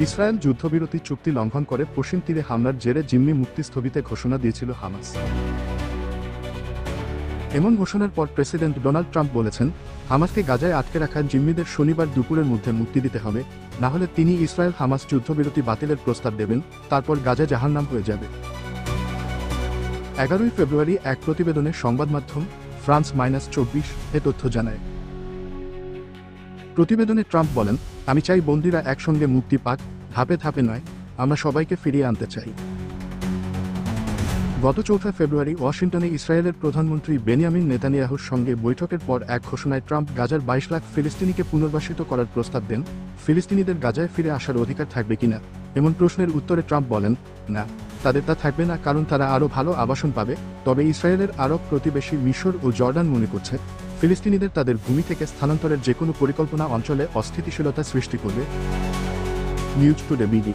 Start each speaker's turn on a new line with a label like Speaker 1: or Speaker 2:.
Speaker 1: Israel যুদ্ধবিরতি চুক্তি লঙ্ঘন করে পশ্চিম তীরে হামলার জেরে জিম্মি মুক্তি স্থগিতের ঘোষণা দিয়েছিল হামাস। এমন ঘোষণার পর প্রেসিডেন্ট ডোনাল্ড ট্রাম্প বলেছেন, হামাসকে গাজায় আটকে রাখা জিম্মিদের শনিবার দুপুরের মধ্যে মুক্তি দিতে হবে, না হলে তিনি ইসরায়েল হামাস যুদ্ধবিরতি বাতিলের প্রস্তাব দেবেন, তারপর গাজা জাহান্নাম হয়ে যাবে। 11 ফেব্রুয়ারি এক প্রতিবেদনে সংবাদ মাধ্যম ফ্রান্স-24 এ তথ্য জানায়। প্রতিবেদনে ট্রাম্প বলেন, আমি চাই বন্দীরা একসঙ্গে মুক্তি পাক, ধাপে ধাপে নয়, আমরা সবাইকে ফিরিয়ে আনতে চাই। গত 4 ফেব্রুয়ারি ওয়াশিংটনে ইসরায়েলের প্রধানমন্ত্রী বেনিয়ামিন নেতানিয়াহুর সঙ্গে বৈঠকের পর এক ঘোষণায় ট্রাম্প গাজার 22 লাখ ফিলিস্তিনিকে পুনর্বাসিত করার প্রস্তাব দেন। ফিলিস্তিনিদের গাজায় ফিরে আসার অধিকার থাকবে কিনা এমন প্রশ্নের উত্তরে ট্রাম্প বলেন, না, তাদের তা থাকবে না, কারণ তারা আরও ভালো আবাসন পাবে। তবে ইসরায়েলের আরব প্রতিবেশী মিশর ও জর্ডান মনে করছে, ফিলিস্তিনিদের তাদের ভূমি থেকে স্থানান্তরের যেকোনো পরিকল্পনা অঞ্চলে অস্থিতিশীলতা সৃষ্টি করবে। News today BD.